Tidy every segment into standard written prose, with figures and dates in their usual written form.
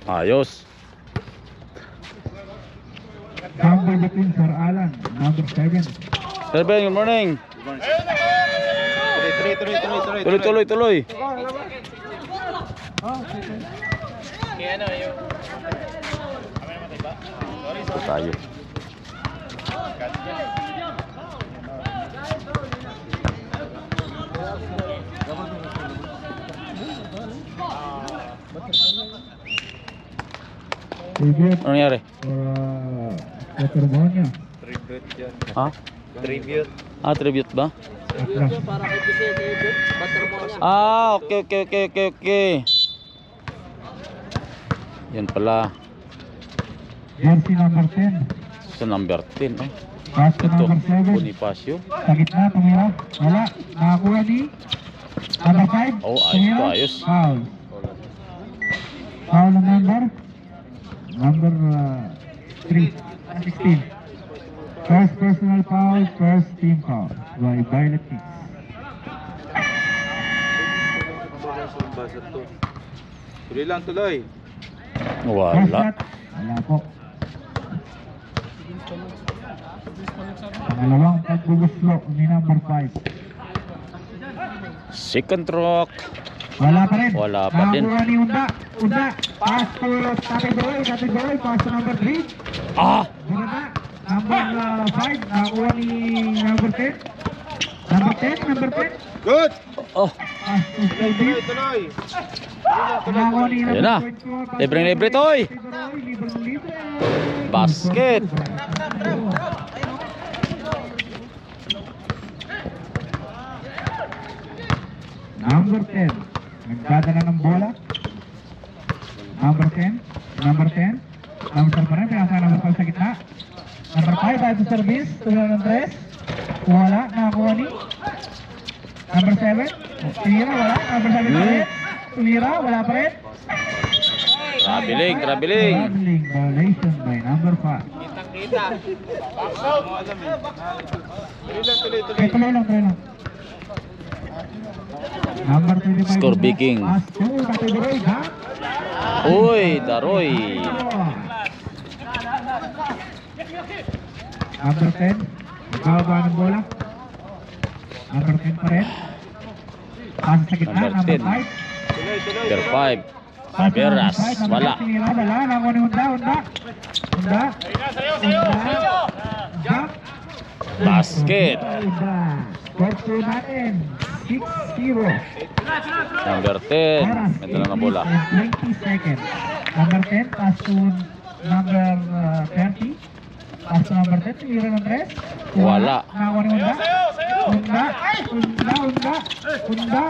Ayos. Number between Sir Alan, number 7. Sir Ben, good morning. Tuloy. Tayo. Tribute Ano nangyari? for Petromonia. Tribute yan. Ha? Tribute. Tribute ba? Atlas. Para kay PC tribute. Petromonia. Okay. Yan pala. Jersey number 10. Sa number 10. Pass to Ito, number 7. Bonifacio. Sa gitna, tumira. Wala. Nakakuha ni number 5. Oh, Tumira. ayos. Foul. Foul ng number? Number 3. 16. First personal foul, first team foul. By Violet Kings. Tuloy lang, tuloy. First Wala. shot. Wala po. Pangalawang pagbubuslo ni number 5. Second rock. Wala pa rin. Wala pa din. Nakakuha ni Unda. Pass to Tatay Boy. Pass to number 3. Bumaba. Number 5. Nakakuha ni number 10. Number 10. Good! Pass to Stevie. Tuloy. Nakakuha ni Ayun na. number 24. Pass to Libreng-libre, Toy. Libre. Basket. Number 10. Nagdadala ng bola. Number 10. Number 10. Number pa rin. Pinasa number 5 sa gitna. Number 5. Bahay to service. Tulad ng 3. Wala. Nakakuha ni. Number 7. Tumira. Wala. Number 7 pa rin. Tumira. Wala pa rin. Traveling. Traveling. Violation by number 5. Kita. Tuloy. Tuloy lang. Number 25. Score Viking. Pass to Tatay ha? Uy, Daroy. Number 10. Ibaba ng bola. Number 10 pa rin. Pass sa gitna. Number Number 10. 5. Number 5. Beras. Wala. Wala. Nakuha ni Unda. Basket. Score po natin. 6-0. Number 10. May dala ng bola. 20 seconds. Number 10. Pass to number 30. Pass to number 10. Tumira ng 3. Wala. Nakakuha ni Unda.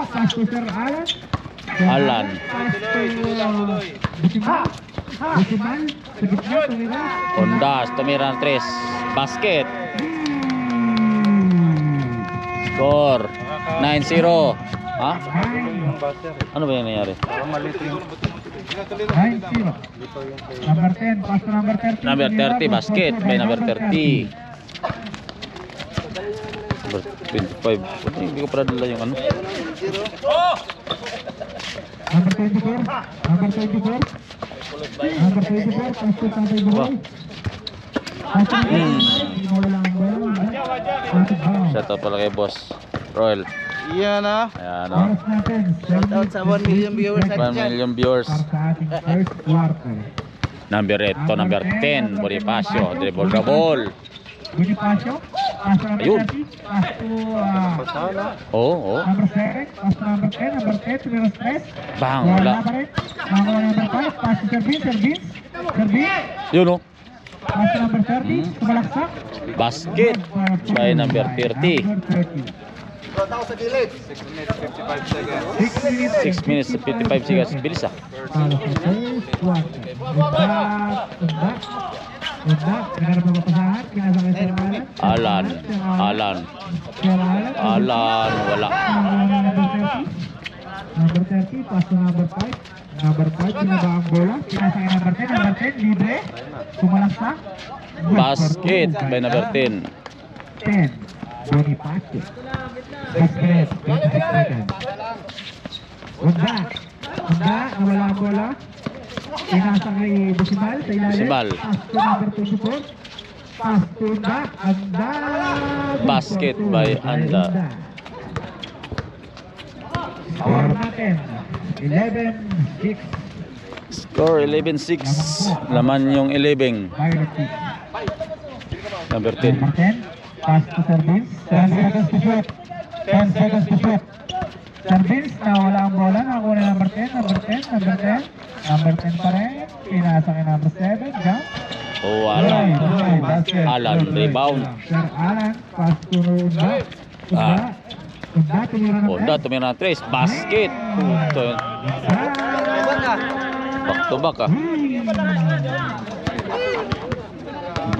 Pass to Sir Alan. Alan. Pass to Butimal. Sa gitna. Tumira. Ondas. Tumira ng 3. Basket. Score. 9-0. Ha? Ano ba yung nangyari? 9-0. Number 10. Pass to number 30. Number 30. Basket. By number 30. Number 25. Hindi ko pala dala yung ano. Number 24. Number 24. Number 24. Pass to Tatay Boy. Shout out pala kay Boss Royal. Iyan na. Ayan o. Shout out sa 1 million viewers 1 million viewers. Para sa ating first quarter. Number 10. Bonifacio. Dribble the ball. Bonifacio. Pass to number Ayun. 30. Pass to Oo. number 7. Pass to number 10. Number 10. Tumira stress. Bang. Wala Wala. pa rin. Nakakuha number 5. Pass to Service. Yun o. Pass to number 30. Tumalaksak. Basket. By number 30. Number 30. 6 minutes 55 seconds. Bilis ah. Para sa first quarter. Unda. Pinarap na mapasahan. Pinasakay sa Alan. Alan. Wala. Number 30. Pass to number 5. Number 5. Pinaba ang bola. Pinasakay number 10. Number 10. Libre. Tumalaksak. Basket. By number 10. 10. Bonifacio. Basket. 26 seconds. Unda. Nawala ang bola. Pinasa kay Busimal sa ilalim. Busimal. Pass to number 24. Pass to Anda. Basket by Anda. Score natin. 11-6. Score 11-6. Laman yung 11. Violet team. Number 10. Number 10. Pass to Servins. 10 seconds to shoot. 10 seconds to shoot. Servins na wala ang bola. Nakakuha na number 10. Number 10. Number 10. Number 10 pa rin. Pinasa kay number 7. Jump. Oh, Alan. Alan, rebound. Sir Alan. Pass to Unda. Ah. Unda. Tumira ng Onda, tumira ng 3. Basket. Puto yun. Back to back ah.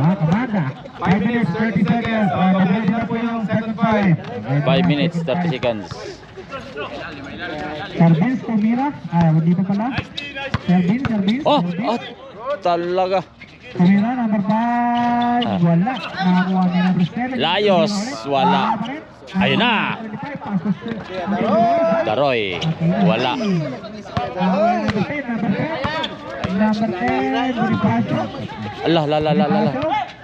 Kamada. 5 minutes 30 seconds. Mabilis na po yung second 5. 5 minutes, 30 seconds. Servins tumira. Hindi pa pala. Servins. Oh, talaga. Tumira, number 5. Wala. Nakakuha niya number 7. Layos, wala. Ayun na. Daroy, wala. Number 10. Bonifacio. Allah, la.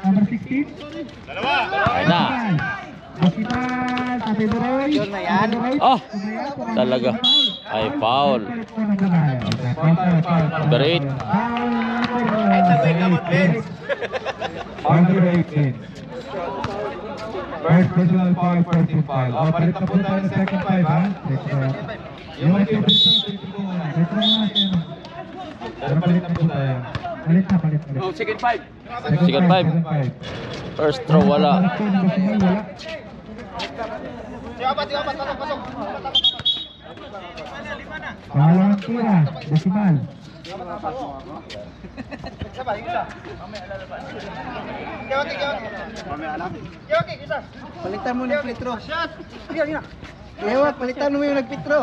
Number 16. Ayun na. Bosimal. Tati Duroy. Oh, talaga. Ay, foul. Number 8. First personal foul, first team foul. Palit na po tayo ng second 5, ha? Yung mga team dito, palit na po tayo. Palit. Second 5. Second 5. First throw, wala. Pangalawang tira, Bosimal. Palitan mo ng Petro. Ewan, palitan mo yung nagpitro.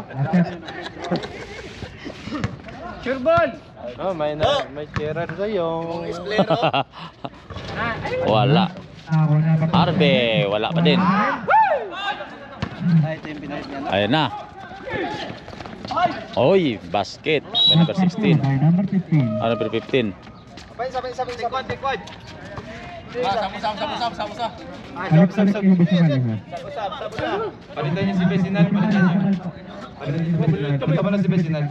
Sure ball. Oh, may tira sa'yo. Wala. Harvey, wala pa din. Ito yung pinahit niya. Ayun na. Oy, basket. By number 16. By number 15. Number 15. Tikod. Sama. Balik yung Bosimal. Palitan niya si Besinal. Tama na si Besinal.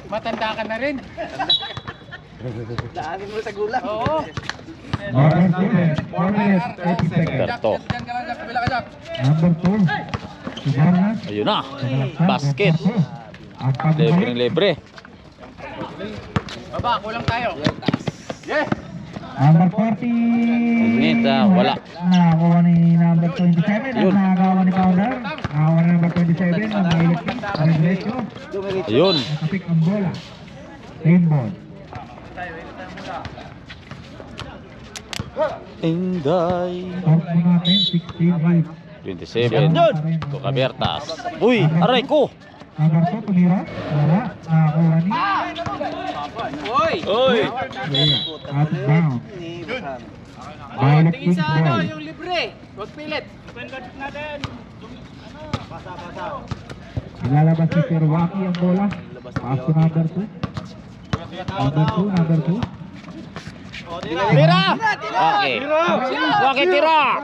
Matanda ka na rin. Daanin mo sa gula. Oo. Number 7, 4 minutes, 30 seconds. Berto. Number 2, Subarnas. Ayun na. Basket. Libre. Baba, kulang tayo. Yeah. Number 40. Nita, wala. Nakakuha ni number 27. Yun. Nakakuha ni Pounder. Nakakuha ni number 27. Ang Electric. Regreso. Ayun. Nakapik ang bola. Rainbow. Inday. Start mo natin, 16-8. 27. Tukabertas. Uy, aray ko. Number 2, tumira. Wala. Nakakuha ni. Oy. Out of bounds. Violet Kings ball. Yung libre. Huwag pilit. Ilalabas si Sir Waki ang bola. Pass to number 2. Number 2. Tira. Okay. Waki tira.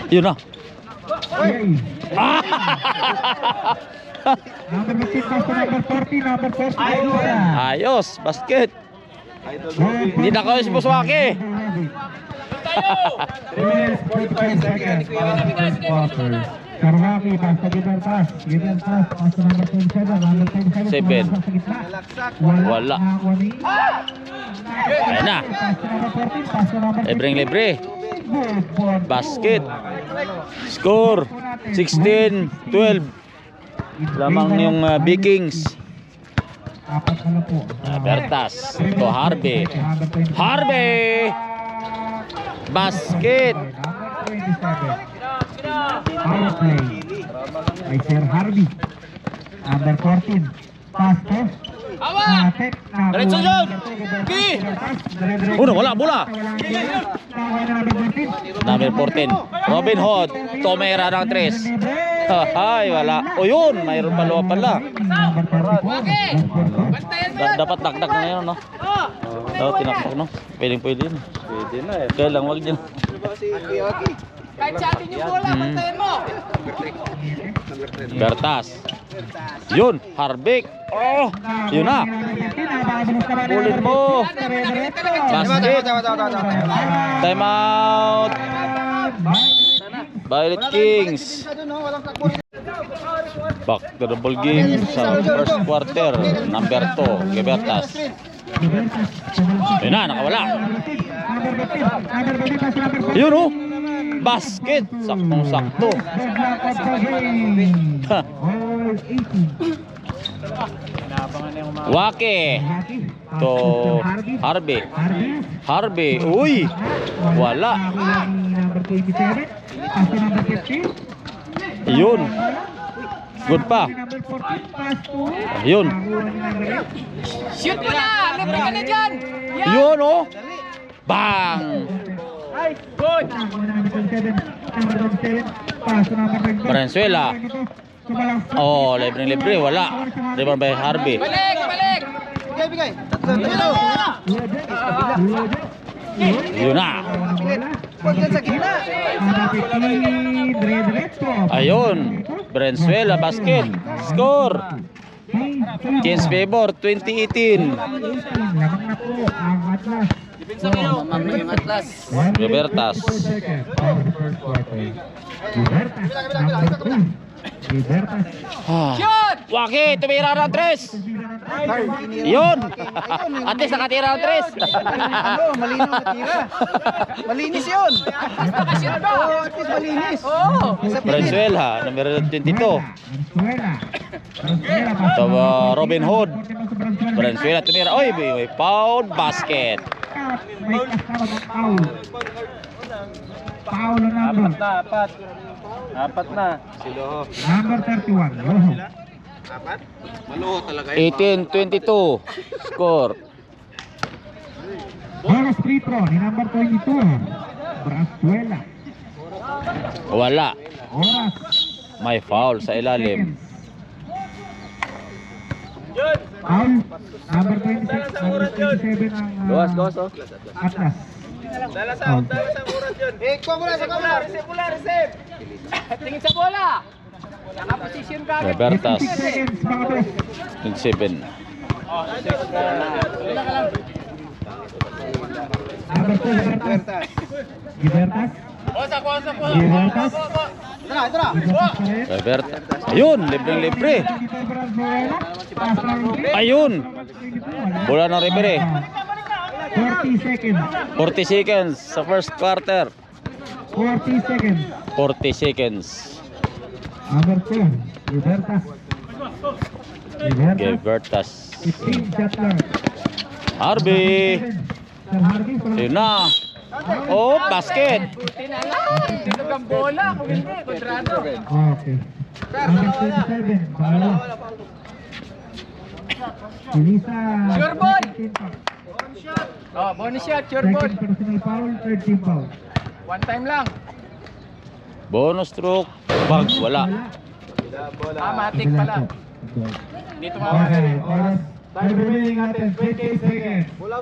Yun na. Okay. Ah! Number 15 pass to number 40. Number 40. Ayos, basket. Hindi na kayo si Buswaki. 3 minutes, 45 seconds. First quarter. Sir Waki, pass to Gideon Pass. Pass to number 27. Number 27. Seven. Pumasok sa gitna. Wala. Nakakuha ni. Ayun na. Pass to number 14. Pass to number 15. Libre. Good for Basket. Score 16-12. Lamang yung Vikings. Apat na po. Bertas. Ito Harvey. Harvey! Basket. Number 27. Power play. By Sir Harvey. Number 14. Pass to. Natek. Diretso dyan! Uno, wala, bola. Number 14. Robin Hood. Tomera ng 3. Ay, wala. O yun, mayroon pala. Number 34. Dapat dakdak na ngayon, no? Dapat tinaktak, no? Pwede yun. Pwede na eh. Kaya lang, wag dyan. Kahit sa atin yung bola, bantayan mo. Bertas. Yun, Harvick. Oh, yun na. Ulit mo. Basket. Time out. Violet Kings. Back to the ball game sa first quarter. Number 2, Gebertas. Yun na, nakawala. Yun oh. Basket. Saktong-sakto. Wake. To Harvey. Harvey. Uy. Wala. Number 27. Pass to number 15. Yun. Good pa. Number 14. Pass to. Yun. Shoot mo na! Libre ka na dyan! Yun oh. Bang. Good! Number 27. Number 27. Pass to number 25. Valenzuela. Oh, libre. Wala. Rebound by Harvey. Balik! Balik! Bigay. Yun na. Huwag yan sa gitna. Ayun. Valenzuela basket. Score. Kings favor 2018. Robertas. Shoot! Waki, tumira ng 3. Yun. At least nakatira ng 3. Malinaw na tira. Malinis yun. Shoot ba? Oo, at least malinis. Oo! Valenzuela, numero 22. Ito Robin Hood. Valenzuela tumira. Oy, may foul basket. Paulo number. Apat na. Number 31. Loho. 18-22. Score. Bonus free throw ni number 22. Brasuela. Wala. Oras. May foul sa ilalim. Foul. Number 26. Number 27 ang Gawas oh. Atlas. Foul. Kuha mo na sa kamar. Receive. Tingin sa bola! Nakaposisyon ka. Robertas. 56 seconds mga boss. 27. Number 2, Libertas. Libertas. Libertas. Ito na. Libertas pa rin. Robertas. Ayun, libre. Dito Brasuela. Pass lang ulit. Ayun. Bola ng referee. 40 seconds. 40 seconds sa first quarter. 40 seconds. 40 seconds. Number 2, Libertas. Libertas. Gebertas. 15 shot lang. Harvey. Sir Harvey, Yun na. Oh, basket. Dito ang bola. Kung hindi, kontrado. Okay. Number 27, Paolo. Elisa. Sure ball. 13 foul. Oh, bonus shot, sure ball. Second personal foul, 13 foul. One time lang. Bonus stroke. Bag, wala. Matik pala. Dito Okay, oras. Time remaining natin, 28 seconds. Bola.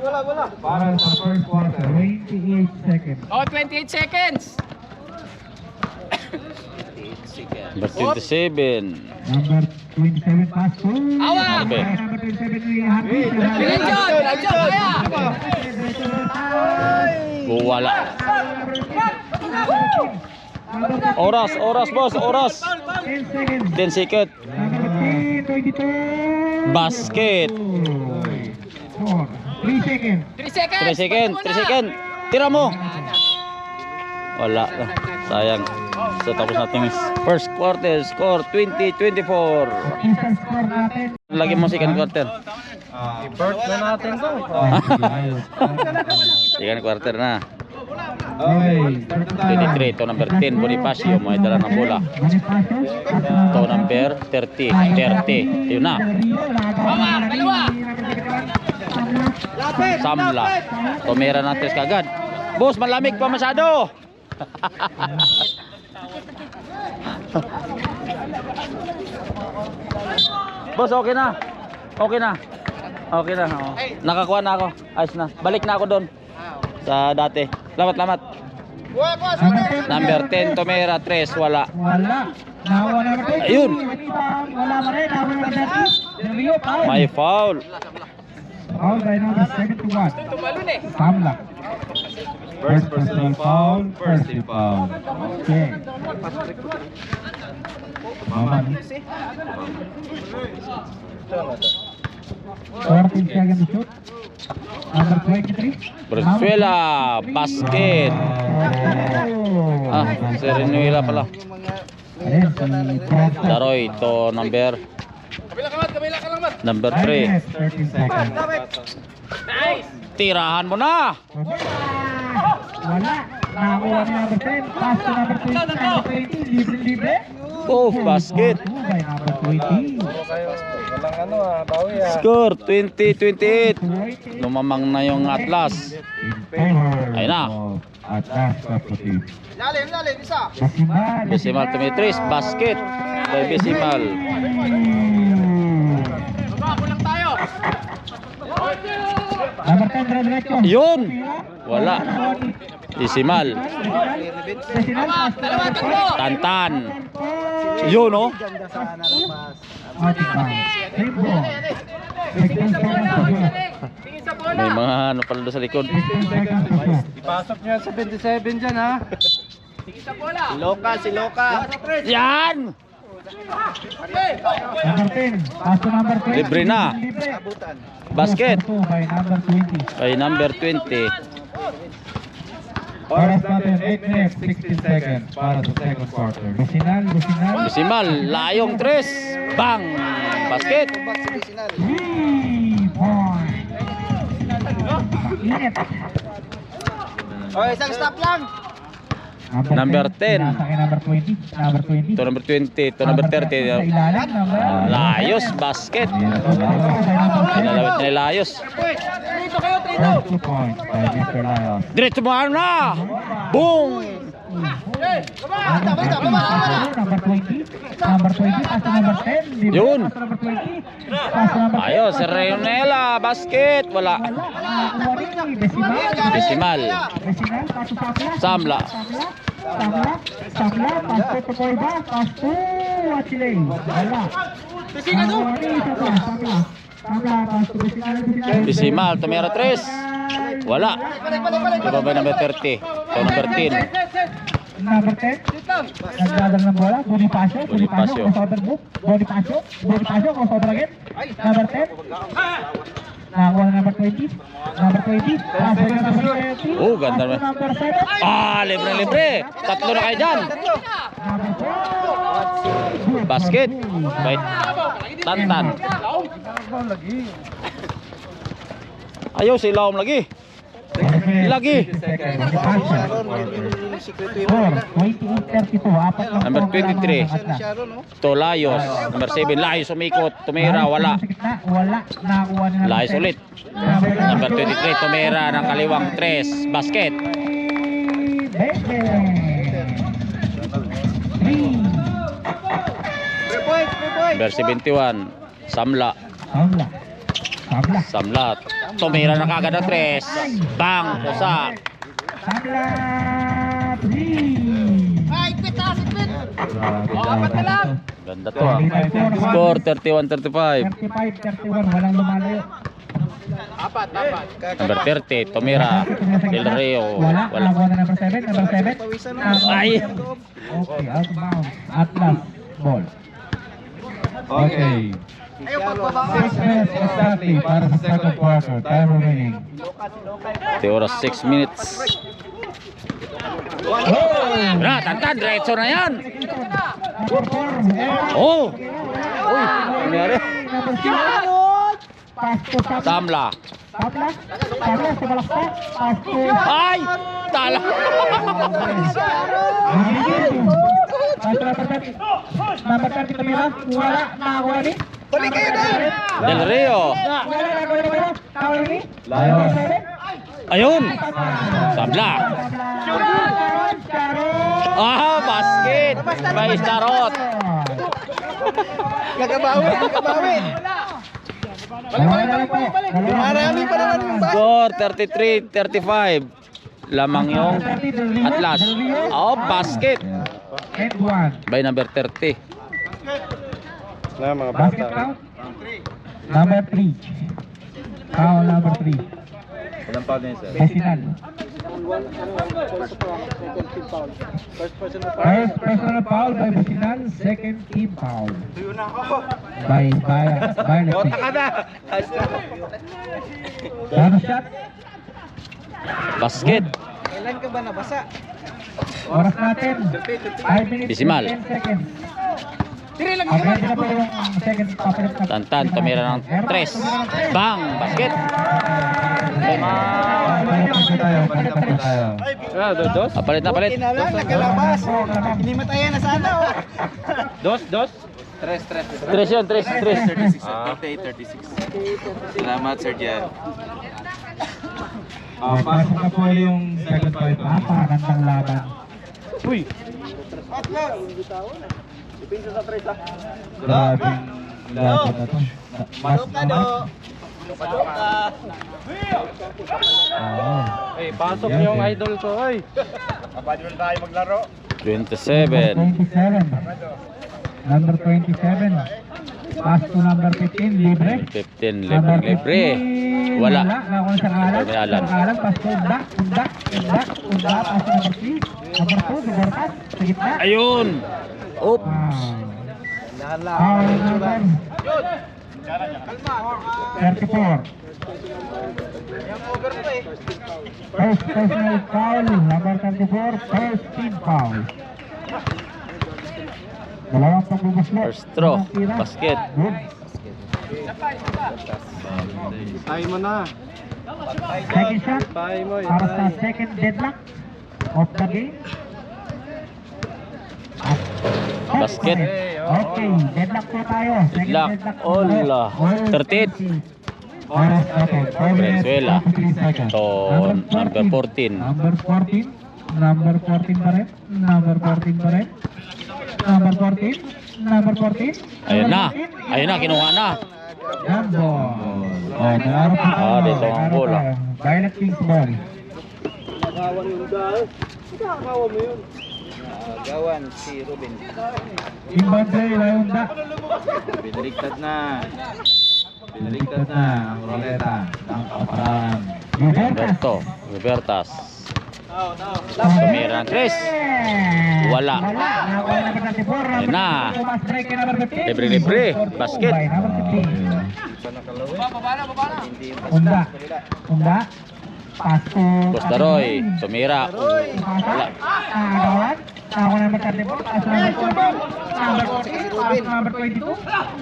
Para sa first quarter, 28 seconds. Oh, 28 seconds. Number 27. Number 27 pass to. Awa! Okay. Number 27 ni Harvey. Sir Harvey. Diretso, kaya. Oh, wala. Oras, boss. 10 seconds. 10 seconds. Number 22. Basket. 4. 3 seconds. 3 seconds. 3 seconds. Tira mo. Wala. Sayang. So tapos natin first quarter. Score 20-24. Isang score natin. Lagi mo second quarter. I-birth na natin to. Second quarter na. Okay. 23. Ito number 10. Bonifacio. May dala ng bola. Bonifacio. Ito number 30. 30. Yun na. Awa, dalawa. Samla. Tumira natin kagad. Boss, malamig pa masyado. Boss, okay na. Okay na. Okay na. Oh. Nakakuha na ako. Ayos na. Balik na ako doon. Sa dati. Lamat. Number 10, Tomera, 3, wala. Wala. Nakuha number 20. Ayun. Wala pa rin. Nakuha number 30. Del Rio, foul. May foul. Foul by number 71. Samla. First personal foul. First team foul. Okay. Mama. 14 seconds to shoot. Number 23. Venezuela, basket. Ah, si Venezuela pala. Ayun, si Bronson. Daroy, ito number 3. 13 seconds. Tirahan mo na. Wala. Nakakuha ni number 10. Pass to number 20. Number 20. Libre. Oh, basket. By number 20. Score 20-28. Lumamang na yung Atlas. Ayun na. Atlas Kapatid. Lalim, isa. Bisimal tumitris, basket. By Bisimal. Number 10, Rodrigo. Yun. Wala. Bisimal. Tantan. Yun, oh. May mga ano pala doon sa likod. Ipasok niyo sa 27 dyan, ha? Si Loka. Yan! Number 10. Pass to number 20. Libre na. Libre. Basket. By number 20. By number 20. Oras natin 8 minutes 16 seconds para sa second quarter. Businal. Bisimal, layong 3. Bang! Basket. 3 point. Init. Okay, isang stop lang. Number 10. Nasa kay number 20. Number 20. Ito number 20. Ito number 30. Sa ilalim, number. Layos, basket. Pinalawit na yung layos. First 2 points by Mr. Lyos. Diretso mo ano na! Boom! Number 20. Number 20. Pass to number 10. Libre. Yun. Pass to number 20. Pass to number 10. Ayos, Reonela, basket. Wala. Bisimal. Besimal. Pass to Samla. Sapla. Samla. Pass to Corba. Pass to Achille. Wala. Samla. Pass to Bisimal, Tomera 3. Wala. Diba ba number 30? Ito number 10. Number 10. Nagdadang ng bola. Bonifacio. Bonifacio. Crossover move. Bonifacio. Crossover again. Number 10. Nakakuha na number 20. Number 20. Pass to number 30. Oh, ganda naman. Number 7. Ah, libre. Tatlo na kayo dyan. Number 4. Basket. By Tantan. Ayaw, si Laom lagi. Lagi. 28-32. Number 23. Tolayos. Number 7. Layos umikot. Tumira. Wala. Wala. Nakakuha na number Layos 10. ulit. Number 23. Tumira ng kaliwang 3. Basket. 3. Number 71. Samla. Samla. Tumira na kagad ng 3. Bang. Kusa. Samla. 3. Ay, quit. Ganda to ah. Score 31-35. 35-31. Walang lumalayo. Number 30. Tumira. Del Rio. Wala. Wala. Nakakuha na number 7. Number 7. Ay. Okay, out of bounds. Atlas. Ball. Okay. 6 minutes exactly para sa second quarter. Time remaining. Ito oras 6 minutes. Na, Tantan. Diretso na yan. Number 4. Oh. Uy. Nangyari. Number 2. Pass to Samla. Samla. Samla, sumalakta. Pass to... Ay. Tala. Number 30 tumira. Wala. Nakakuha ni. Balik kayo doon. Del Rio. Wala. Nakakuha ni. Nakakuha ni. Ayun. Samla. Ah, basket. By Starot. Nakabawi. Marami pa naman yung bus. Score 33-35. Lamang yung Atlas. Oh, basket. And 1. By number 30. Basket count. Number 3. Foul number 3. Besinan. First personal foul by Besinan. Second team foul. By Lefty. Last shot. Basket. Kailan ka ba nabasa? Oras natin. 5 minutes Disimal. 10 seconds. Tiri lang Okay, na po yung second papalit na. Tantan, tumira ng 3. Bang! Basket! Palit na, palit. na lang, nakalabas. Hinimatayan na sana. Dos. 3 yun, 3. 36. Salamat, Sir Jan. Pasok na po yung second five. Napakagandang laban. Uy! Grabing laban na to. Mas Pasok yung idol ko, oy! 27. Number 27. Pass to number 15, libre. 15, Number libre. 15, Wala. Nakuha sa kalan. May Alan. Pass to unda. Pass to number 3. Number 2, Dubertas. Sa gitna. Ayun! Oops! Foul number 34. First personal foul, number 34, first team foul. Dalawang pagbubuslo. First throw, basket. Good. Tayo mo na. Second shot para sa second deadlock of the game. Basket. Okay, deadlock po tayo. Second Deadlock. deadlock. Ola. 38. Oras natin. 4 minutes, Venezuela. 23 seconds. To number 14. Number 14. Number 14 pa rin. Number 14 pa rin. Number 14. Number 14. Ayun na. Ayun na, kinuha na. Number. Oh, nalaro po tayo. Ah, dito ang Nalaro bola. tayo. Violet Kings ball. Gawan si Ruben. Inbound play, Layunda. Binaligtad na. Ang roleta. Ang kaparan. Robertas. Robertas. Tumira ng 3. Wala. Nakuha na ba 34? Ayun na. Mas break kay number 15. Libre. Basket. By number 15. Unda. Pass to Costaroy. Tumira. Wala. Agawan. Nakuha na ba 34? Pass to number 14. Number 14. Pass to number 22.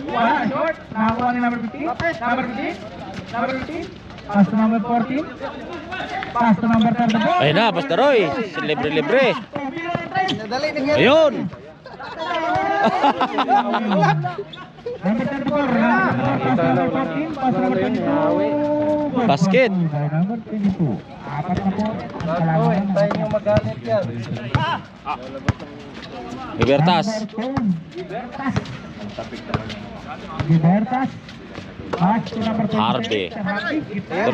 Wala. Short. Nakuha ni number 15. Number 15. Number 15. Pass to number 14. Pass to number 34. Ayun na, Basta Roy. Libre. Nadali na yan. Ayun! Number 34. Pass to number 14. Pass to number 22. Basket. Number 22. Apat na po. Tayo nyo magalit yan. Libertas. Libertas. Pass to number 26. Harvey.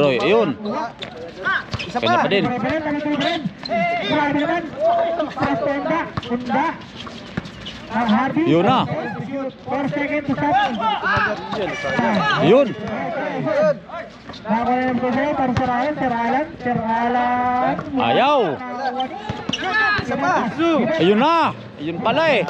Roy, ayun. Isa Kanya pa din. Yun na. 4 seconds to stop. Ayun. Nakuha yung puso para Sir Alan. Ayaw. Isa pa. Ayun na. Ayun pala eh.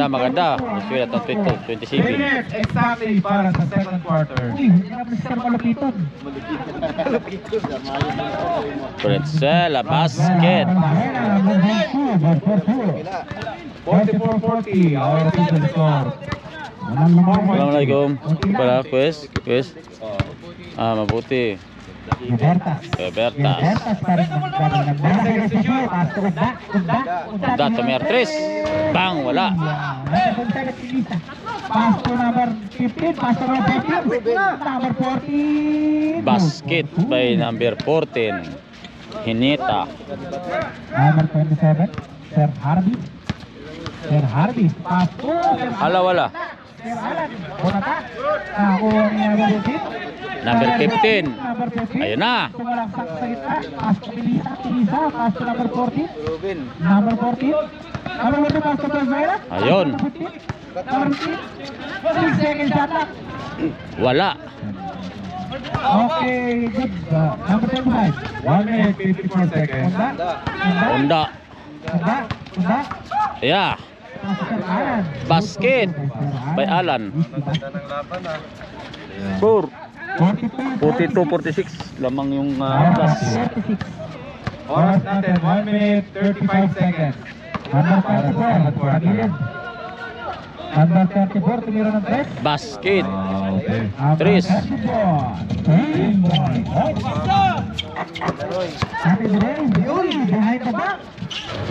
Maganda. Venezuela, 27. Exactly para sa second quarter. Uy, hindi na pa Sir Malupiton. Venezuela, basket. 44-40, our official score. Assalamualaikum. Para quiz. Mabuti. Libertas. Libertas. Pa rin Unda, tumira 3. Bang, wala. Pass to number 15, pass to number 15, number 14. Basket by number 14. Hinita. Number 27, Sir Harvey. Sir Harvey, pass to Sir Ala, wala. Sir Alan. Bonata. Nakuha niya number 15. Number 15. Number 15. Ayun na. Tumalaksak sa gitna. Pass to Pilisa. Pilisa. Pass to number 14. Ruben. Number 14. Number 14, pass to Venezuela. Ayun. Number 15. 6 seconds shot clock. Wala. Okay, good. Number 25. 1 minute 54 seconds. Honda. Unda. Unda. Yeah. Alan. Basket. By Alan. 4. 42, 46. Lamang yung plus. 46. Oras natin, 1 minute 35 seconds. Number 34, Pagilid. Number 34, tumira ng 3. Basket. Number Tris. 34. Happy Dre. Behind the back.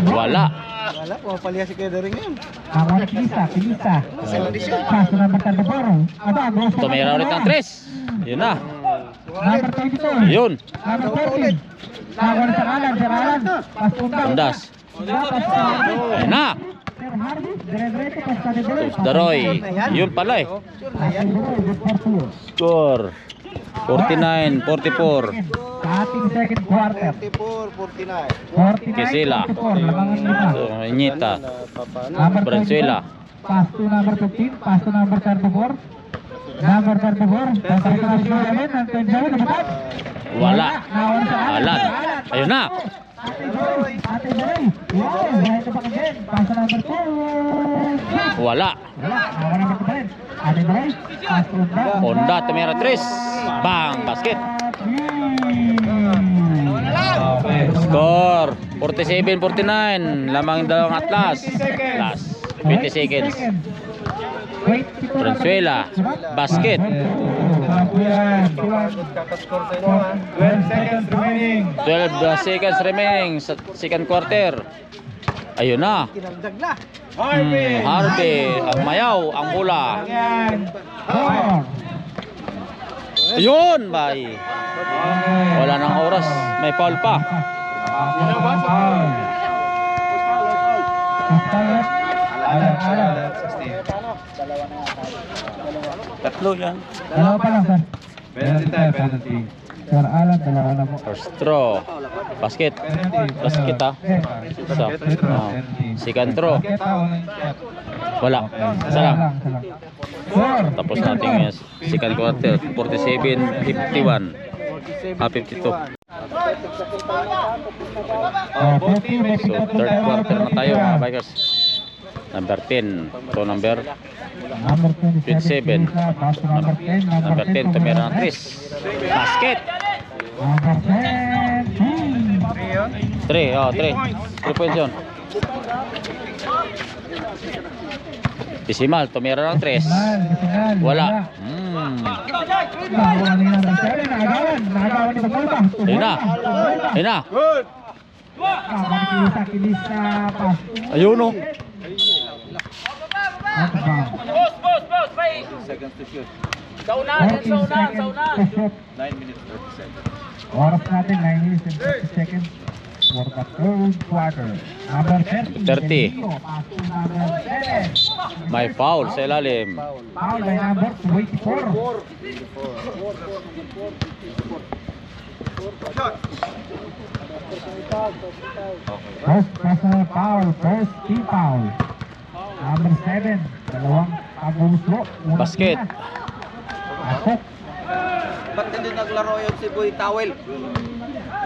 Wala. Wala, pumapalya si Kuya Daring ngayon. Ako na Pilisa. Pass to number 34. Aba, gusto. Tumira ulit ng 3. Yun na. Number 22. Yun. Number 14. Ako na sa Alan, Sir Alan. Pass to Unda. Undas. Unda, pass to Harvey. Ayun na. Sir Harvey, dire-diretso, pass to Daroy. Daroy. Yun pala eh. Pass to Daroy, good for two. Score. 49, 44. Sa ating second quarter. 44, 49. 49, Kisila. 44, lamangan lima. So, Inyita. Number Venezuela. 25, pass to number 15, pass to number 34. Number 34, pass to number 11, and 27, namatay. Wala. Nawan sa Alan. Ayun na. Ate Joy, Ate Joy. Wow, dahil ito pa again. Pass to number 2. Wala. Wala, nawan number 2 pa rin. Ate Joy, pass to Unda. Honda, tumira 3. Bang, basket. Score 47-49. Lamang dalawang atlas. Atlas. 20 seconds. Venezuela. Basket. 12 seconds remaining. 12 seconds remaining sa second quarter. Ayun na. Tinagdag na. Harvey. Ang mayaw. Ang bola. Four. Ayun, bay. Wala nang oras. May foul pa. Tatlo yan. Dalawa pa lang, sir. Penalty. Sir Alan, dalawa na mo. First throw. Basket. Basket ha. Isa. Oh. Second throw. Wala. Isa lang. Four. Tapos natin yung second quarter. 47-51. 52. So third quarter na tayo mga bikers. Number 10. So number Number 27. 27. Number 10. Number 10. Tumira ng 3. Basket. Number 10. 3. Oh, 3. 3 points yun. Decimal. Tumira ng 3. Wala. Nagawan ni number 7. Nagawan ni Pagulpa. Ayun na. Ayun na. Kilisa. Pass. Ayun o. Seconds to shoot. 14 seconds to shoot. 9 minutes 30 seconds. Oras natin 9 minutes and 30 seconds for the third quarter. Number 30. 30. Pass to number 7. May foul sa ilalim. Foul by number 24. First personal foul, first team foul. Number 7, dalawang pag-uuslo. Basket. Asok, Ba't hindi naglaro yung si Boy Towel?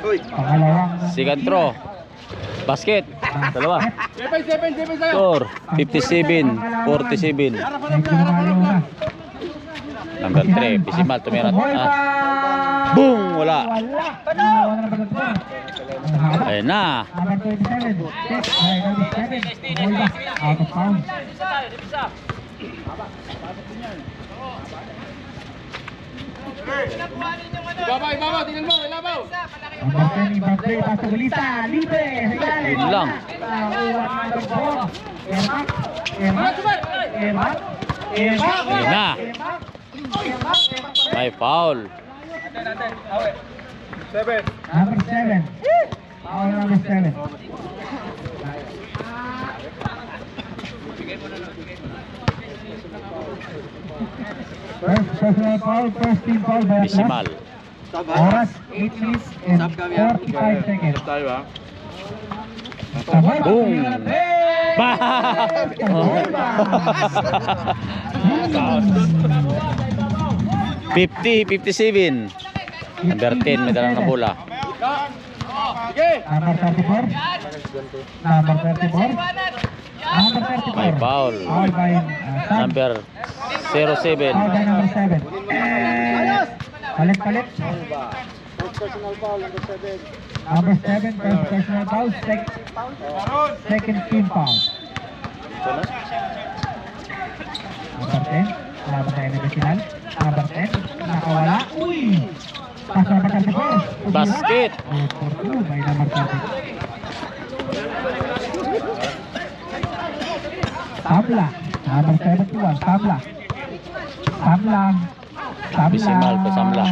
Uy! pangalawang. Second throw. Basket. Dalawa. Score. 57-47. Medyo malayo na. Number 3. Decimal. Tumira. Boom! Wala. Wala. Nawalan na ba ito? Ayun na. Number 27. Check. Ay, number 7. Ball back. Out of bounds. Number 10, ibang play. Pasok Lisa. Libre. Higale. Yun lang. Number 4. Emak. Emak. Emak. Emak. Ayun na. Emak. Emak. May foul. Number 7. Foul number 7. First personal foul, first team foul by Atlas. Bisimal. Oras 8 minutes and 45 seconds. Sabay, Boom! Ba! Sabay ba? 57. Number 10, may dalang na bola. Number 34. Number 34. Number 34. May foul. Foul by Sam. Number 07. Foul by number 7. Palit-palit. Number 7, first personal foul. Second team foul. Number 10. Number 9 na final. Number 10. Nakawala. Uy! Pass number 34. Basket. For 2 by number 30. Tabla. Number 71. Tabla. Tabla. Bisimal po, Samla.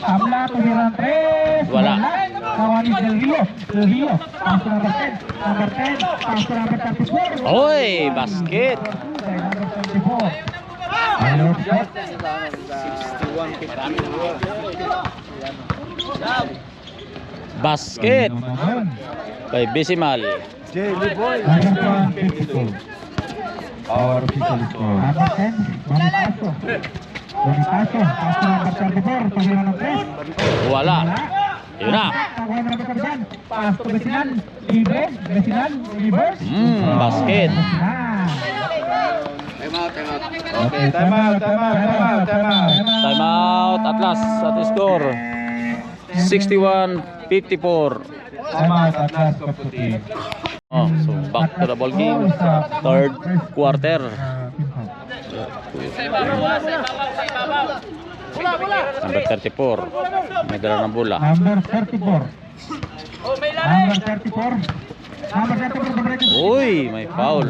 Tabla. Tumira 3. Wala. Kawanis Del Rio. Del Rio. Pass to number 10. Number 10. Pass to number 34. Oy, basket. By number 24. Hello, shot. Basket. By Bisimal. Number 52. Our official score. Number 10, Bonifacio. Bonifacio, pass to number 34, pagkira ng 3. Wala. Yun na. Nakuha na number 31, pass to Besinan. Libre, Besinan, reverse. Basket. Besinan. Okay, time out. Time out. Atlas at score. 61-54. Atlas Kaputi. Oh, so back to the ball game. Third quarter. Number 34. May dala ng bola. Number 34. Number 34. Number 34, pabalik. Uy, may foul.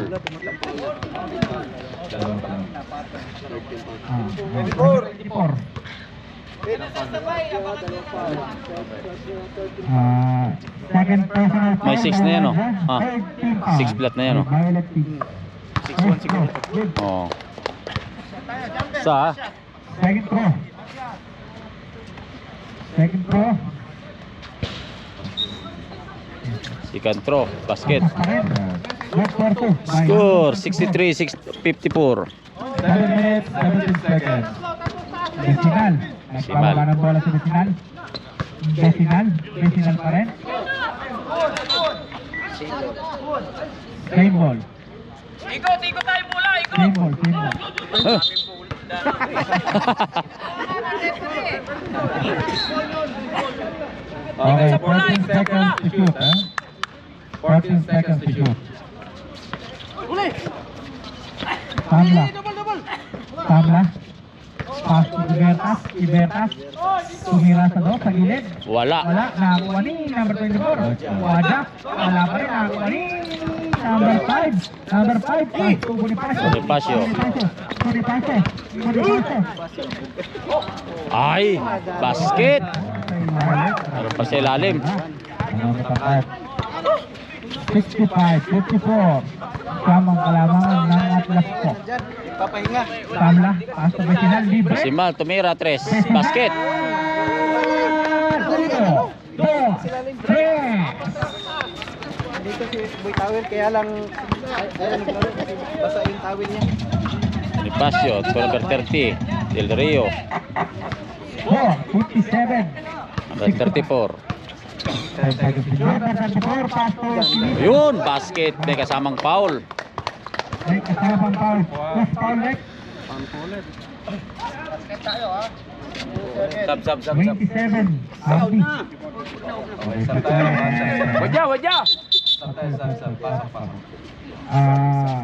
Number 34. Second personal foul. May 6 na yan, oh. Ah, Third team foul. 6 flat na yan, oh. Violet team. 6-1. Oh. Sa Second throw. Second throw. second throw. Basket. Good for 2. Score 63-54. 7 minutes, 17 seconds. Besinan. Nagpababa ng bola si Besinan. Besinan pa rin. Same ball. Ikot tayo bola, ikot! Same ball. Huh? Okay, 14 seconds to shoot, huh? 14 seconds to shoot. Tamla. Pass to Ibertas. Tumira sa do, sa gilid. Wala. Wala, nakakuha ni number 24. Wajak, wala pa rin, nakakuha ni number 5. Number 5, pass to Bonifacio. Bonifacio. Ay, basket. Meron pa sa ilalim. 65-54. Samang kalamangan ng Atlas po. Papahinga. Tamla, pass to Besinan, libre. Bisimal, tumira 3. Basket. 1, 2, 3. Dito si Boy Towel, kaya lang ayaw naglaro kasi basa yung towel niya. Bonifacio, number 30. Del Rio. 57. Number 34. Number 34, pass to Philippe. Yun, basket. May kasamang foul. May kasama pang foul. Plus foul left. Sab. 27. Harvey. Wadya.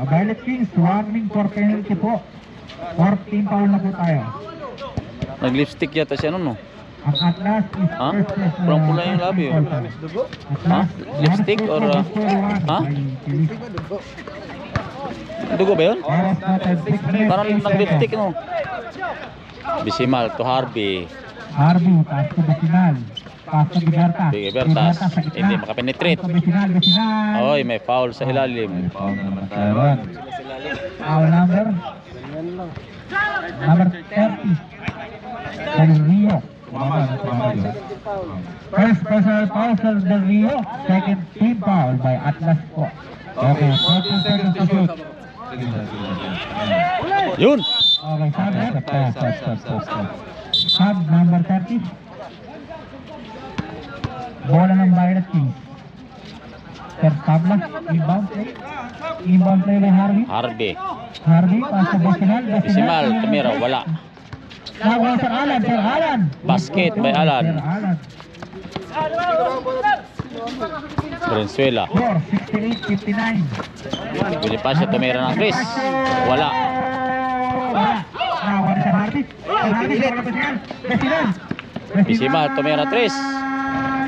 Violet Kings, warning for penalty po. 14 foul na po tayo. Nag-lipstick yata siya nun, no? Ang Atlas is Ha? first place, Parang pula yung labi, oh. Ha? Lipstick or, ha? Dugo ba yun? Parang nag-lipstick, no? Bisimal to Harvey. Harvey, taas to Besinan. Paso Libertas. Big Bertas. Sa gitna. Hindi makapenetrate. Paso Vecinal. Vecinal. Oy, may foul sa ilalim. Foul naman tayo. Foul number. Number 30. Del Rio. First personal foul for Del Rio. Second team foul by Atlas po. Okay, 14 seconds to shoot. Yun! Okay, stop. Sub number 30. Bola ng Violet Kings. First tabla, inbound play. Inbound play by Harvey. Harvey. Pass to Decimal. Decimal, tumira, wala. Nakuha Sir Alan. Basket by Alan. Sir Alan. Venezuela. 4, 68, 59. Pwede pa siya tumira ng Chris. Wala. Nakuha ni Sir Harvey. Sir Harvey, Decimal. Decimal, tumira 3.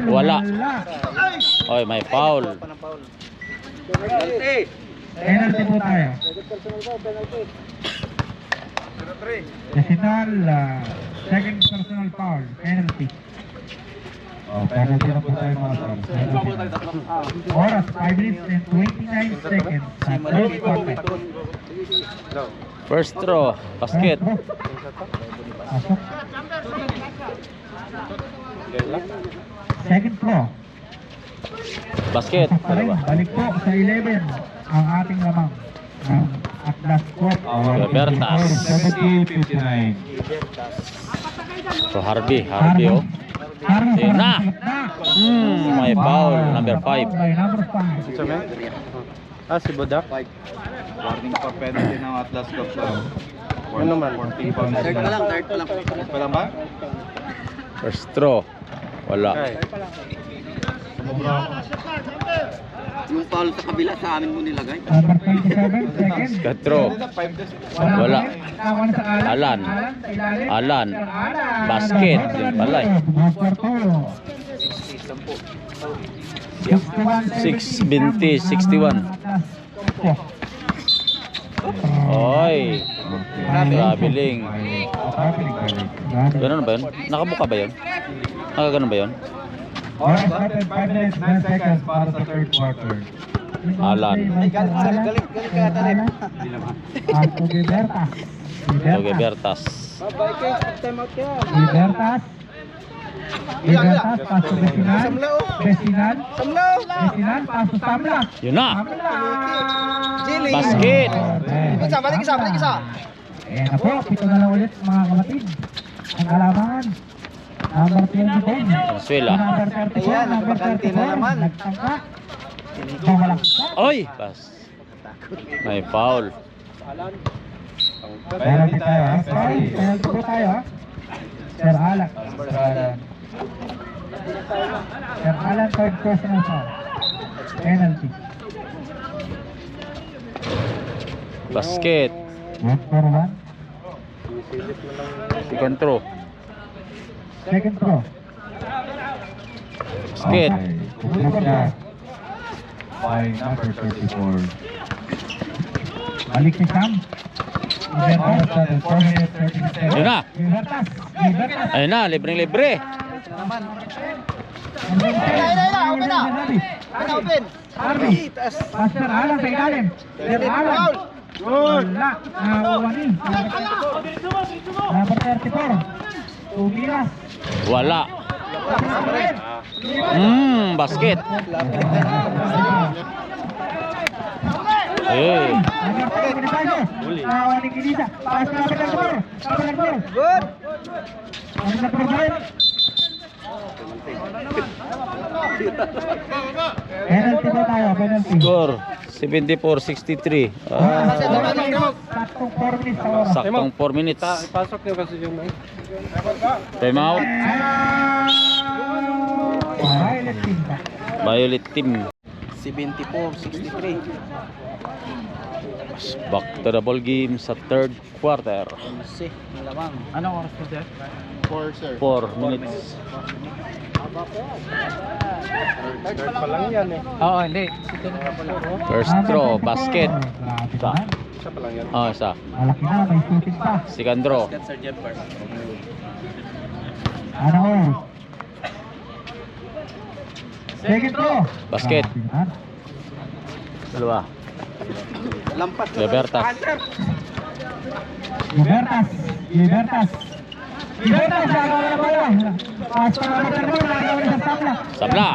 Wala. Oy, may foul. Penalty po tayo. Decimal, second personal foul. Penalty. Penalty na po tayo mga sir. Oras, 5 minutes and 29 seconds. Sa third quarter. First throw, basket. Pasok. Second throw. Basket. Pasok pa rin. Balik po sa 11 ang ating lamang. Ang Atlas Corp. Bertas. 70-59. So Harvey oh. Harvey Yun na. May foul, number 5. By number 5. Si Bodak. Warning pa penalty ng Atlas Cup sa Ano man? third pa lang. Wala ba? First throw. Wala. Yung foul sa kabila sa amin mo nilagay. Number 27, second. Second throw. Wala. Alan. Alan. Basket. Yun pala eh. 6-20, 61. Oy. Traveling. Ganun ba yun? Nakabuka ba yun? Nakaganon ba yun? Oras natin 5 minutes 9 seconds para sa third quarter. Alan. Galit ka talim. Tugi Bertas. Okay, Bertas. Bye guys, time out kaya. Bertas. Bertas, paso Vecinal. Vecinal. Vecinal, paso Samla. Yun na. Jilly. Basket. Balik isa. Ayan na po, pito na lang ulit mga kapatid. Ang alamangan. Number 20. Venezuela. Number 34. Ayan, Number bakante na 34. naman. Nagtangka. Bumalaksa. Oy! Pas. May foul. Penalty tayo ha. Penalty po tayo ha. Sir Alan. Sir Alan, third personal foul. Penalty. Basket. 1-1. Second throw. Second throw. Basket. By number 34. Balik si Sam. Libertas, 4 minutes 30 seconds. Yun na. Libertas. Ayun na, libreng-libre. Open. Harvey. Pastor Alan sa ilalim. Sir Alan. Wala. Nawani. Number 34. Tumilas. Wala. Basket. Eh. Good. Penalty po tayo, penalty. Score 74-63. Saktong 4 minutes sa oras. Saktong 4 minutes. Pasok niyo kasi yung Time out. Violet team ba? Violet team. 74-63. Back to the ball game sa third quarter. Malamang. Anong oras po sir? 4 sir. 4 minutes. Third pa lang yan eh. Oo, hindi. First throw, basket. Grabe Isa. naman. Isa pa lang yan. Oh, isa. Malaki na, may shooting pa. Second throw. Sir Jemper. Ano? Second throw. Basket. Dalawa. Lampas. Libertas. Libertas. Libertas. Libertas. Nagawa na bola. Pasok na naman bola. Nagawa na sa sabla. Sabla.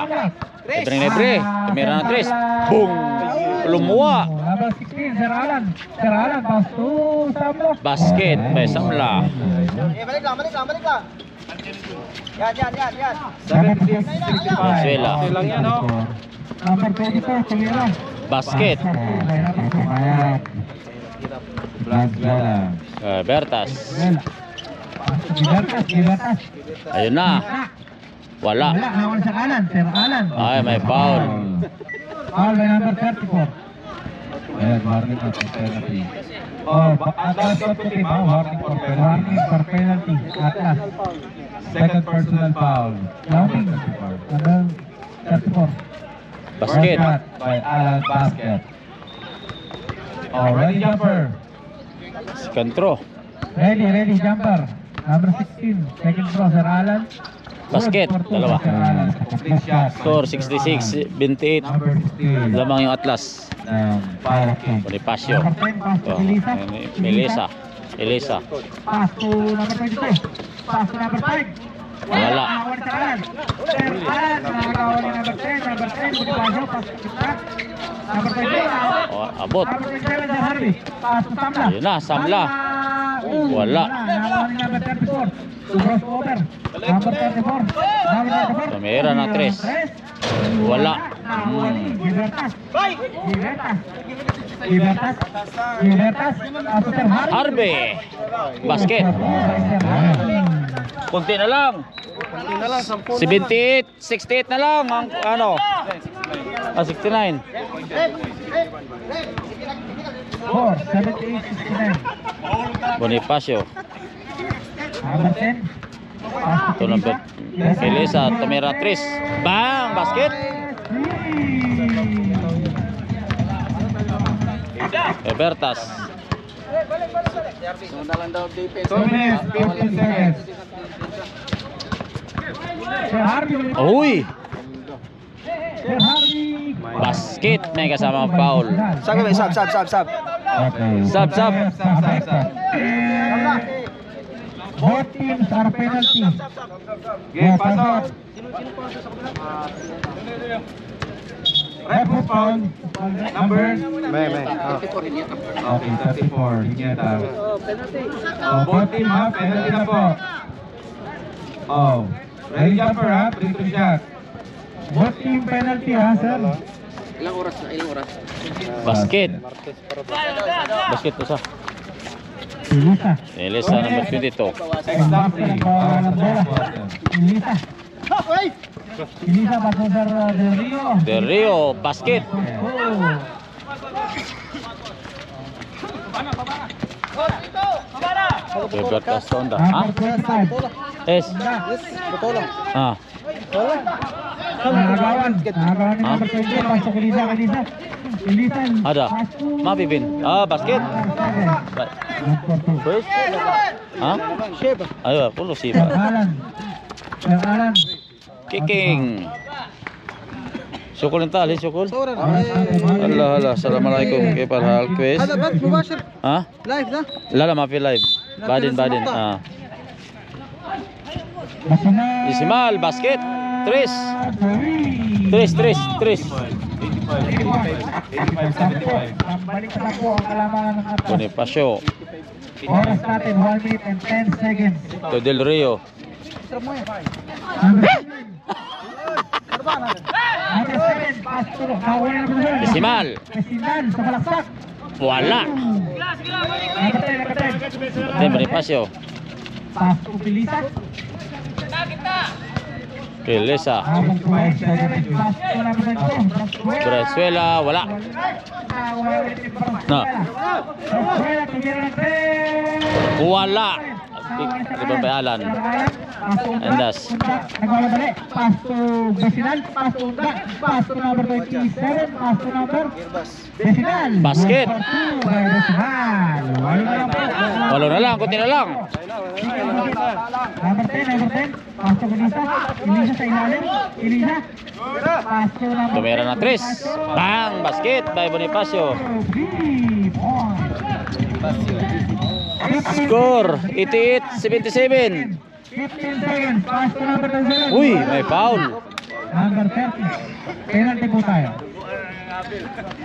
Libre. Tumira ng 3. Boom! Lumuwa. Number 16, Sir Alan. Sir Alan, pass to sabla. Basket. May Sabla. Balik lang. Yan. Venezuela. Number 24, Tumira. Basket. Venezuela. Libertas. Libertas. Ayun na. Wala. Wala, nawan sa Alan, Sir Alan. Ay, may foul. Foul by number 34. Ayan, warning at penalty. Oh, Atlas got to team, warning for penalty. Warning for penalty, Atlas. Second personal foul. Counting, number 34. Basket. By Alan Basket. Oh, ready jumper. Second throw. Ready jumper. Number 16, second throw, Sir Alan. Basket. Good for two, Dalawa. Sir Alan. Complete shot. Score 66-28. Number 16. Lamang yung Atlas. Foul kick. Bonifacio. Number 10, pass to Oh, Elisa. Elisa. Pass to number 22. Pass to number 5. Wala. Nakawan sa Alan. Sir Alan, nakakawan ni number 10. Number 10, Bonifacio, pass to Kitna. Number 22. Oh, abot. Number 27, Sir Harvey. Pass to Samla. Ayun na, Samla. Wala. Nakawan ni number 34. To crossover. Number 34. Number 34. Tumira ng 3. Wala. Nakawan ni Libertas. Libertas. Pass to Sir Harvey. Harvey. Basket. Kunti na lang. 78, 68 na lang ang ano. 69. 4, 78, 69. Bonifacio. Number 10. Ito number Elisa, tumira 3. Bang! Basket. Libertas. Sunod na lang daw defense. 2 minutes, 15 seconds. Sir Harvey. Uy! Sir Harvey. Basket. May kasamang foul. Sab. Okay. Sub. Both teams are penalty. Go, pasok. Ref foul. Number? Okay, 34. Hinyata. Oh, both team ha, penalty na po. Oh, ready jumper ha, free to shot. Both team penalty ha, sir. Ilang oras? Basket. Basket po sa. Elisa. Elisa number 22. Exactly. Elisa. Elisa pasok sir Del Rio. Del Rio. Basket. Oh. Libertas Sonda. Ha? Number 25. Es. Ah. Nagawan ni number 20. Pasok Elisa. Elisa. Ada. Mapipin. Ah, basket. Pues. Ha? Ayo, pulo siba. Sir Alan. Kicking. Syukul ental, syukul. Allah, assalamualaikum. Kepal hal quiz. Ha? Live na? Lala mafi live. Badin. Ah. Isimal basket. 3. Balik na po ang kalamangan ng atas. Bonifacio. Oras natin 1 minute and 10 seconds. To Del Rio. Number 7, pass to Isimal. Isimal sa balaksak. Wala. Number 10. Then Bonifacio. Pass to Elisa. Elisa. Pass to number 2. Venezuela. Wala. No. Venezuela, tumira ng 10. Wala. Di ba bayalan? Pass to Unda. Endas. Unda. Nagwala balik. Pass to Besinan. Pass to Unda. Pass to number 27. Pass to number Besinan. Basket. Number 2 by Besinan. Walo na lang po. Walo na lang, kunti na lang. Number 10. Pass to Elisa. Elisa sa ilalim. Elisa. Pass to number Tumira na 3. Bang! Basket by Bonifacio. 3 points. Score 88-77. 15 seconds. Pass to number 27. Uy, may foul. Number 30. Penalty po tayo.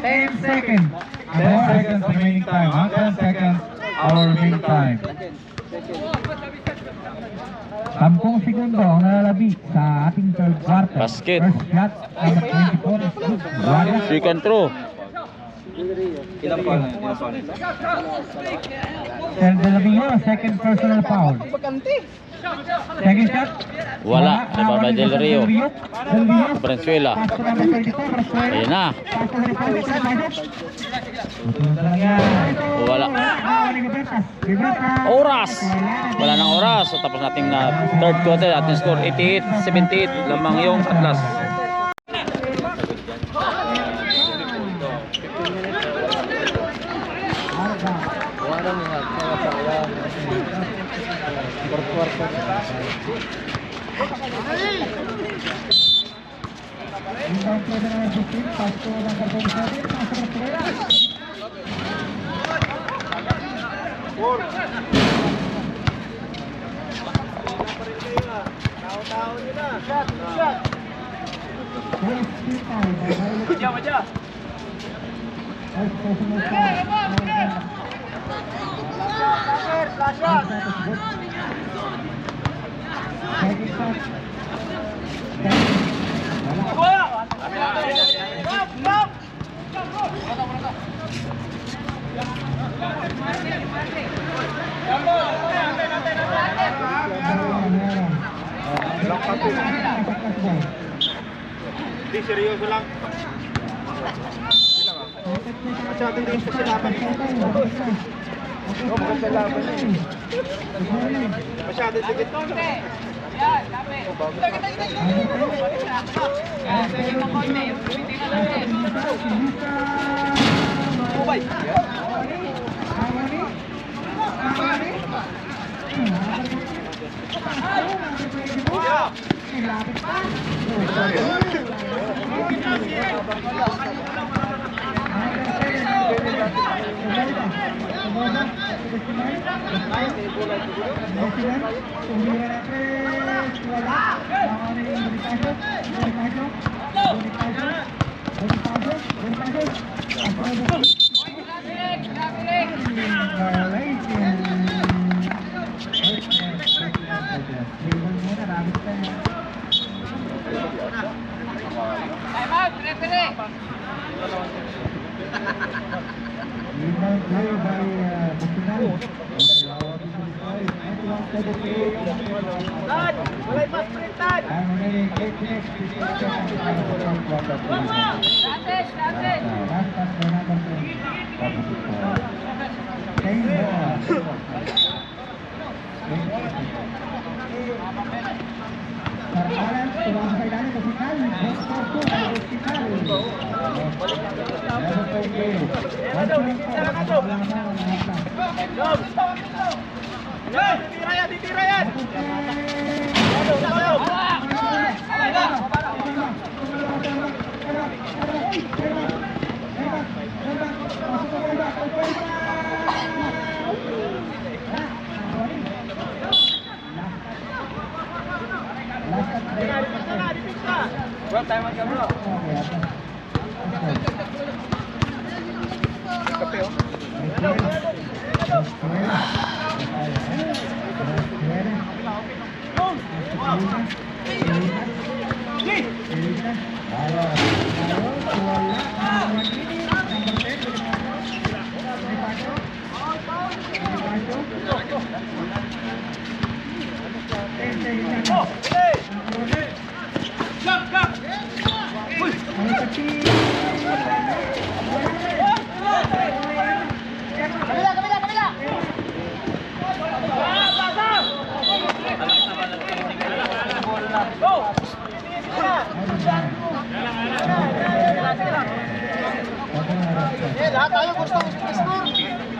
10 seconds. 10 seconds remaining time. 10 seconds our remaining time. 10 segundo ang nalalabi sa ating third quarter. Basket. First shot, number 24 is good. Wala. Second throw. Ilang pa na? Ilang pa na? Del Delavio, second personal foul. Second shot. Wala. Nabar by Del Rio. Del Rio. Valenzuela. Pass to number 22, Valenzuela. Ayun na. Pass to number 25. Susunod na lang yan. Wala. Libertas. Oras. Wala nang oras. So tapos nating na third quarter. Ating score 88-78. Lamang yung Atlas. Inbound play na number 15, pass to number 27, pass to number 12. Hindi, seryoso lang. Masyadong din sa silaban. Maganda laban eh. Masyadong dikit. Titira yan! Well, tayo magkabro. Kape oh. Jump! lahat tayo gusto score.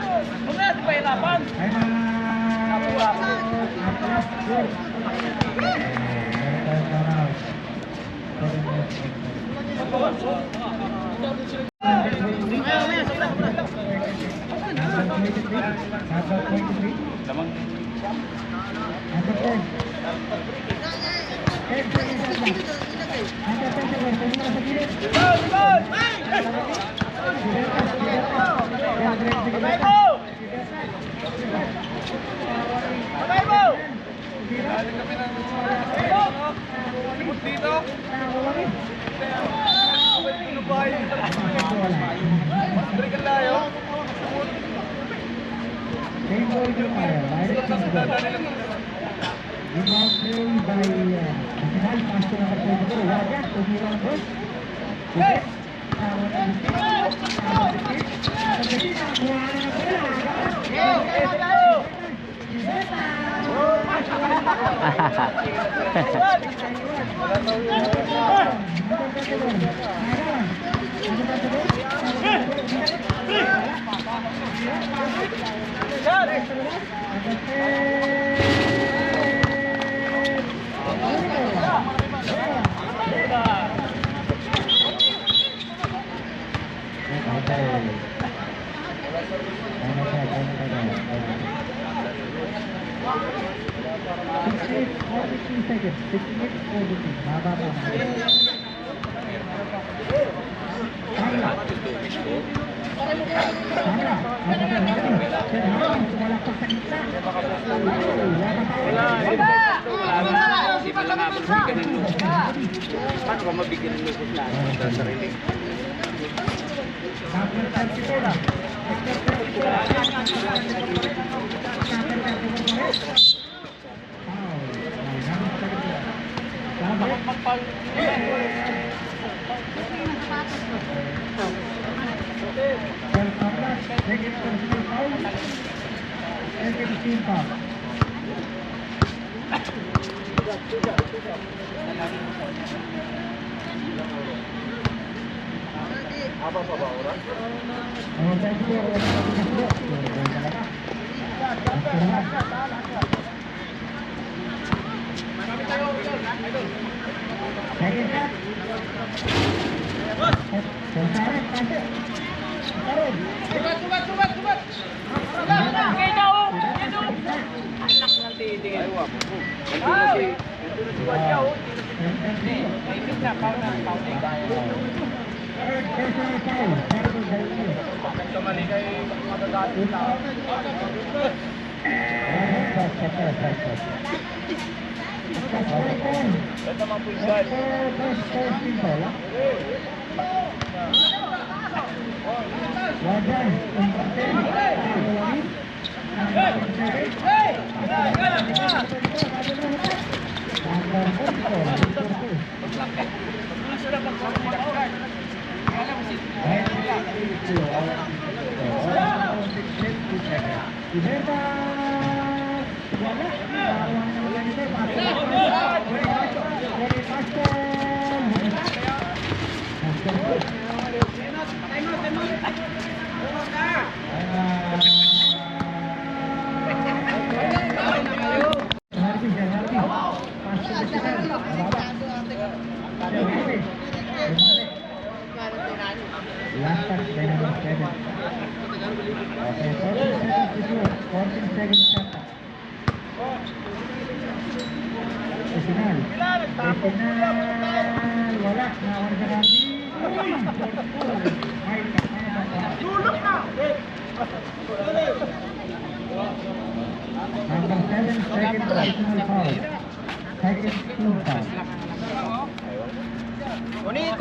Paano ka mabigyan ng lupos na sa sarili?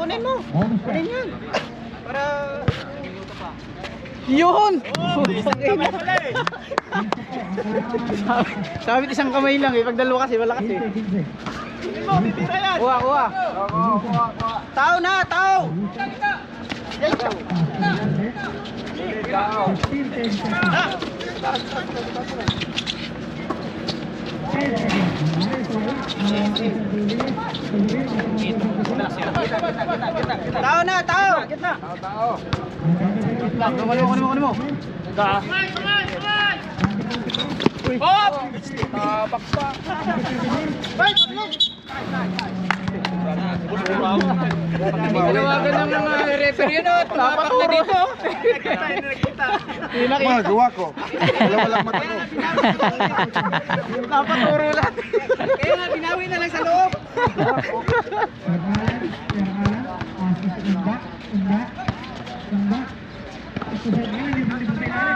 Kunin mo. Kunin yan. Para... Yun! Sabi isang kamay lang eh. Pag dalawa kasi malakas eh. Kuha, kuha. Tao na, tao! Tao na, tao! Tao. Kunin mo. Ka. Hop! Tabak pa. Tinawagan ng mga referee yun, tumapak na dito. Magawa ko. Walang mata ko. Napaturo lahat. Kaya nga, binawi na lang sa loob.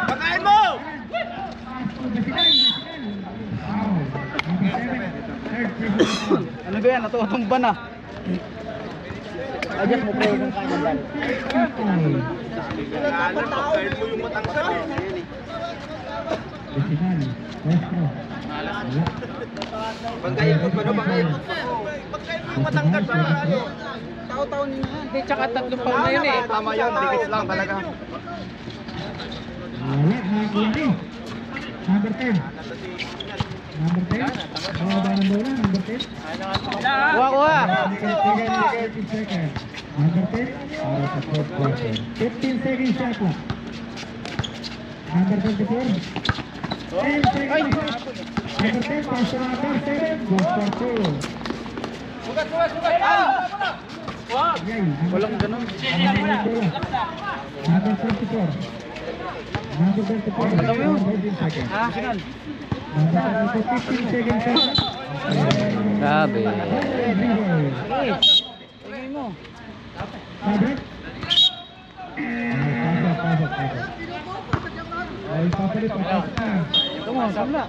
Pakain mo! Ano ba yan? Natutumba na. Adjust mo po yung kain ng bal. Pakain mo yung matangsa. Bangayan mo pa no, bangayan mo. Pagkain mo yung matangkad para ano. Tao-tao ninyo yan. Hindi, tsaka 3 pound na yun eh. Tama yun, dikit lang talaga. Number 10. Number 10. Bawaba ng bola, number 10. Kuha. Number 10. Para sa fourth quarter. 15 seconds shot clock. Number 24. 10 seconds. Number 10, pass to number 7. Goes for 2. Walang ganun. Number 24. Number 24. Alam mo yun? 13 seconds. Ha? Sinan? Number 15 seconds shot. Grabe. Tingin mo. Sabi? Pasok. Ay, papalit ang pasok na. Ito mo, samla.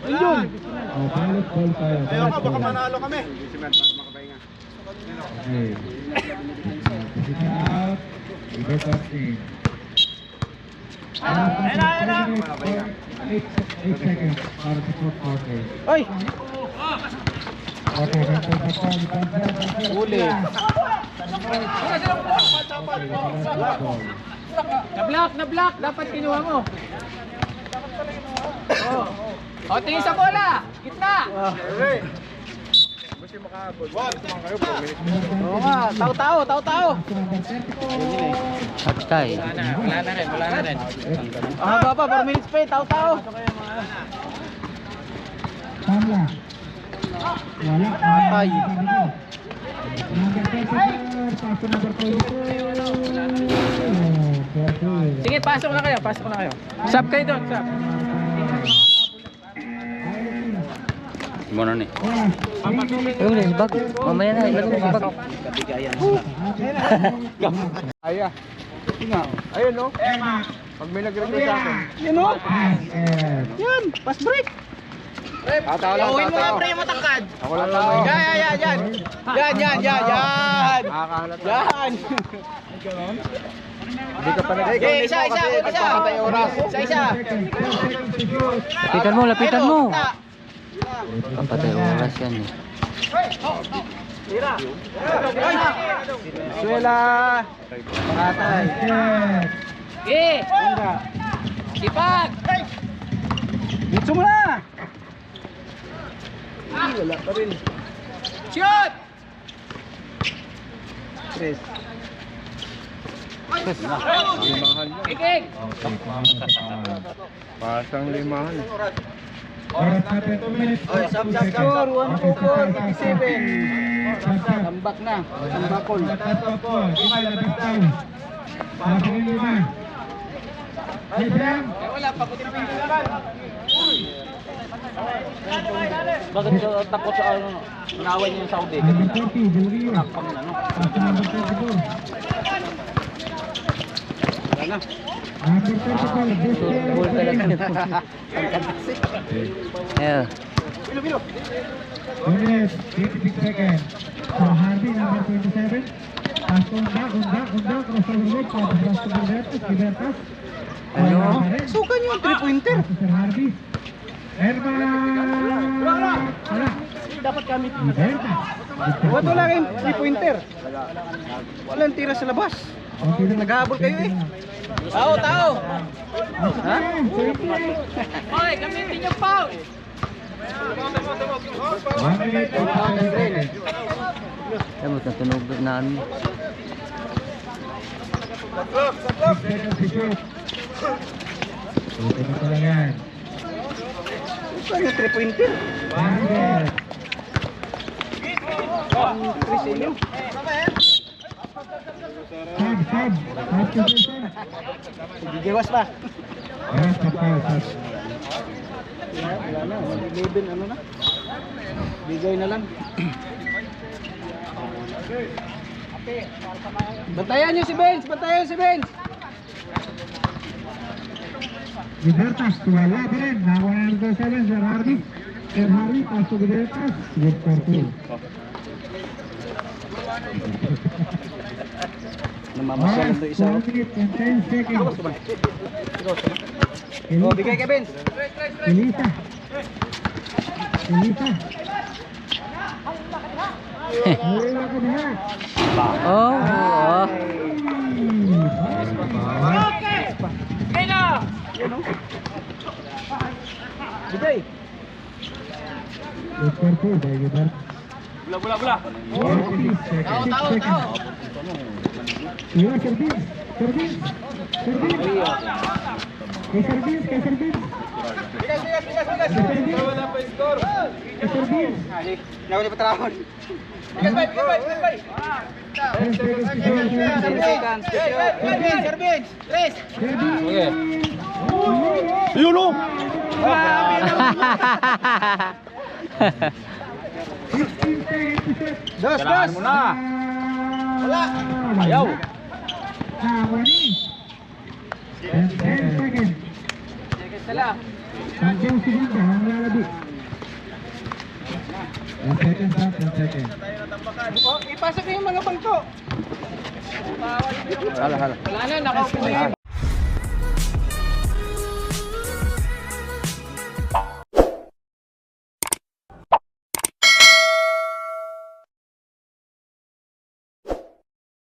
Jun. Oh, pilot ball tayo. Ayaw ka, baka manalo kami. Okay. Position out. Reverse passing. 8 seconds para sa fourth quarter. Ay! Okay, Huli. Na-block. Dapat kinuha mo. O, tingin sa bola. Gitna. Oo nga, tao-tao. Hatay. Wala na rin. Ah, baba, 4 minutes pa eh, tao-tao. Tamla. Wala. Atay. Number 24. Paso number 24. Sige, pasok na kayo. Sub kayo doon, sub. Muna ni. Yung bag. Mamaya na, ilagay sa bag. Ayun no? Pag may nag-request sa akin. Yun no? Yan, pass break. Gawin mo nga pre yung matangkad. Ako lang lang. Yan. Yan. Hindi ka pa nag- Okay, isa. Patay oras. Isa. Lapitan mo. Papatay oras yan eh. Suela. Pakatay. Okay. Sipag. Dito mo na. Wala pa rin. Shoot. Tres. Kikik. Pasang limahan. Oras natin 2 minutes. Score, 1-4, 57. Tambak na. Tambakol. Wala pa. Bakit siya takot sa ano? Naawan niya yung Saudi. Number 40, Del Rio. Nakpang na, no? Pass to number 34. Number 34, Yeah. 2 minutes, 56 seconds. For Harvey, number 27. Pass to Unda, crossover road, pass to Libertas. Sukan yung 3-pointer. Pass to Sir Harvey. Wala. Dapat kami. Libertas. Wala lang yung 3-pointer. Walang tira sa labas. Naghahabol kayo eh. Tao. Ha? Hoy, gamitin yung foul. 1 minute, 57 seconds. Tapos natunog na ano. seconds to shoot. Ulitin mo lang yan. Saan yung 3-pointer? Target. Chris inyo. Sub. Substitution. Gigiwas pa. Yes, foul. Wala na. 11 ano na. Bigay na lang. Bantayan nyo si Benz! Bantayan si Benz! Libertas, wala pa rin. Nakuha na ng 7, Sir Harvey. Sir Harvey, pass to Libertas. Good for 2. Namamasyalan to isa. 4 minutes and 10 seconds. Oh, bigay kay Benz! Elisa. Wala ko diha. Oh. Bigay! Good for 2, by Libertas. Bula. 6 seconds. Iya, service. Wala pa score. Nawala pa trahon. Bigas bay. Seconds. Serbenz! Tres! Okay. Yun o! Dos! Kailangan mo na. Wala. Ayaw. And 10 seconds. Sala. Hanggang segunda, ang lalabi. 10 seconds na, 10 seconds. Oh, ipasok na yung mga bangko. Hala. Wala na, nakaupo na yun.